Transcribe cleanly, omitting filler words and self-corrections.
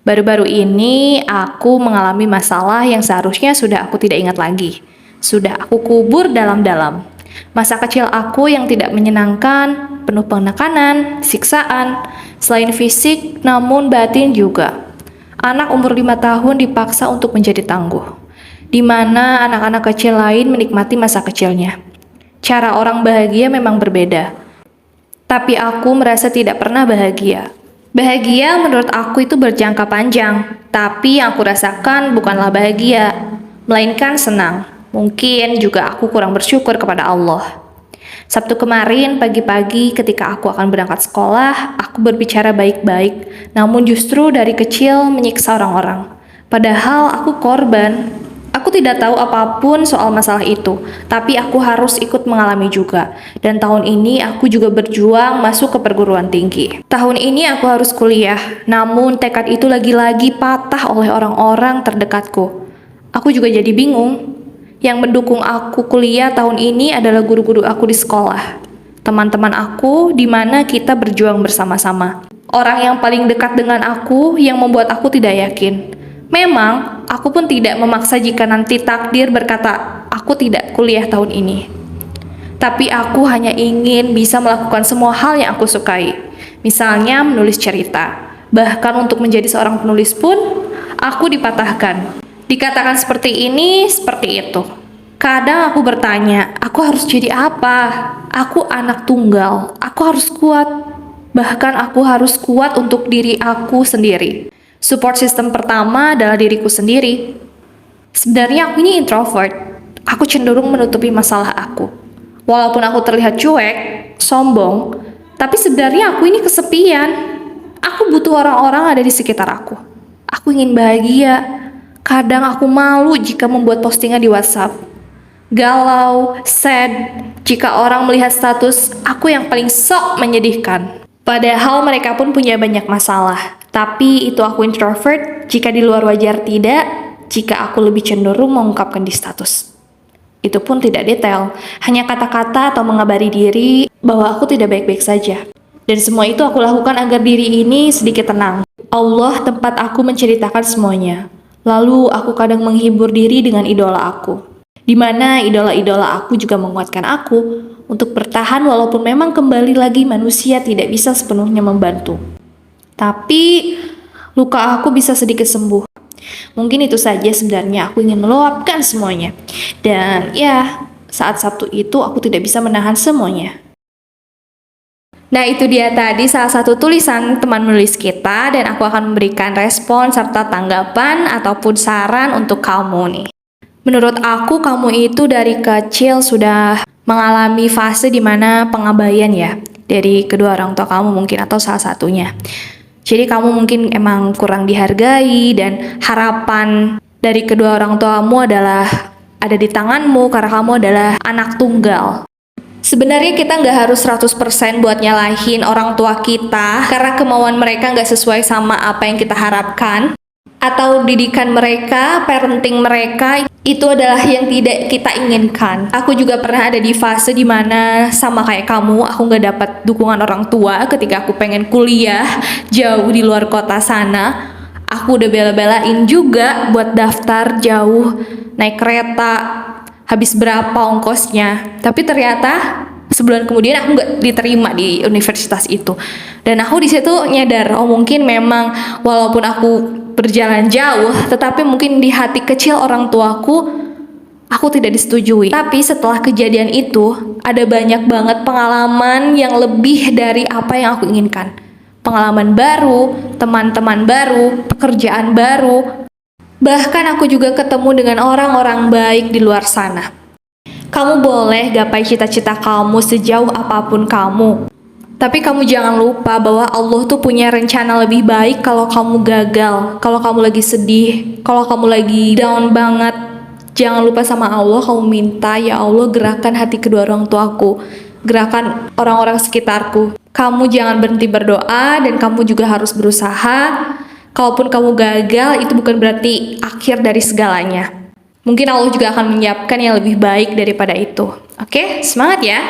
Baru-baru ini aku mengalami masalah yang seharusnya sudah aku tidak ingat lagi. Sudah aku kubur dalam-dalam. Masa kecil aku yang tidak menyenangkan, penuh penekanan, siksaan, selain fisik namun batin juga. Anak umur 5 tahun dipaksa untuk menjadi tangguh, di mana anak-anak kecil lain menikmati masa kecilnya. Cara orang bahagia memang berbeda, tapi aku merasa tidak pernah bahagia. Bahagia menurut aku itu berjangka panjang, tapi yang aku rasakan bukanlah bahagia, melainkan senang. Mungkin juga aku kurang bersyukur kepada Allah. Sabtu kemarin pagi-pagi ketika aku akan berangkat sekolah, aku berbicara baik-baik, namun justru dari kecil menyiksa orang-orang. Padahal aku korban. Aku tidak tahu apapun soal masalah itu, tapi aku harus ikut mengalami juga. Dan tahun ini aku juga berjuang masuk ke perguruan tinggi. Tahun ini aku harus kuliah, namun tekad itu lagi-lagi patah oleh orang-orang terdekatku. Aku juga jadi bingung. Yang mendukung aku kuliah tahun ini adalah guru-guru aku di sekolah. Teman-teman aku di mana kita berjuang bersama-sama. Orang yang paling dekat dengan aku yang membuat aku tidak yakin. Memang, aku pun tidak memaksa jika nanti takdir berkata, aku tidak kuliah tahun ini. Tapi aku hanya ingin bisa melakukan semua hal yang aku sukai. Misalnya menulis cerita. Bahkan untuk menjadi seorang penulis pun, aku dipatahkan. Dikatakan seperti ini, seperti itu. Kadang aku bertanya, aku harus jadi apa? Aku anak tunggal, aku harus kuat. Bahkan aku harus kuat untuk diri aku sendiri. Support system pertama adalah diriku sendiri. Sebenarnya aku ini introvert. Aku cenderung menutupi masalah aku. Walaupun aku terlihat cuek, sombong, tapi sebenarnya aku ini kesepian. Aku butuh orang-orang ada di sekitar aku. Aku ingin bahagia. Kadang aku malu jika membuat postingan di WhatsApp. Galau, sad, jika orang melihat status aku yang paling sok menyedihkan. Padahal mereka pun punya banyak masalah. Tapi itu aku introvert, jika di luar wajar tidak, jika aku lebih cenderung mengungkapkan di status. Itu pun tidak detail, hanya kata-kata atau mengabari diri bahwa aku tidak baik-baik saja. Dan semua itu aku lakukan agar diri ini sedikit tenang. Allah tempat aku menceritakan semuanya. Lalu aku kadang menghibur diri dengan idola aku. Di mana idola-idola aku juga menguatkan aku untuk bertahan walaupun memang kembali lagi manusia tidak bisa sepenuhnya membantu. Tapi luka aku bisa sedikit sembuh. Mungkin itu saja sebenarnya aku ingin meluapkan semuanya. Dan ya, saat Sabtu itu aku tidak bisa menahan semuanya. Nah, itu dia tadi salah satu tulisan teman menulis kita, dan aku akan memberikan respon serta tanggapan ataupun saran untuk kamu nih. Menurut aku, kamu itu dari kecil sudah mengalami fase di mana pengabaian ya, dari kedua orang tua kamu mungkin atau salah satunya. Jadi kamu mungkin emang kurang dihargai dan harapan dari kedua orang tuamu adalah ada di tanganmu karena kamu adalah anak tunggal. Sebenarnya kita nggak harus 100% buat nyalahin orang tua kita karena kemauan mereka nggak sesuai sama apa yang kita harapkan. Atau didikan mereka, parenting mereka, itu adalah yang tidak kita inginkan. Aku juga pernah ada di fase dimana sama kayak kamu, aku nggak dapat dukungan orang tua ketika aku pengen kuliah jauh di luar kota sana. Aku udah bela-belain juga buat daftar jauh, naik kereta, habis berapa ongkosnya. Tapi ternyata sebulan kemudian aku nggak diterima di universitas itu. Dan aku di situ nyadar, oh mungkin memang walaupun aku berjalan jauh, tetapi mungkin di hati kecil orang tuaku, aku tidak disetujui. Tapi setelah kejadian itu, ada banyak banget pengalaman yang lebih dari apa yang aku inginkan. Pengalaman baru, teman-teman baru, pekerjaan baru. Bahkan aku juga ketemu dengan orang-orang baik di luar sana. Kamu boleh gapai cita-cita kamu sejauh apapun kamu. Tapi kamu jangan lupa bahwa Allah tuh punya rencana lebih baik kalau kamu gagal, kalau kamu lagi sedih, kalau kamu lagi down banget. Jangan lupa sama Allah, kamu minta, ya Allah gerakan hati kedua orang tuaku, gerakan orang-orang sekitarku. Kamu jangan berhenti berdoa dan kamu juga harus berusaha. Kalaupun kamu gagal, itu bukan berarti akhir dari segalanya. Mungkin Allah juga akan menyiapkan yang lebih baik daripada itu. Oke, semangat ya!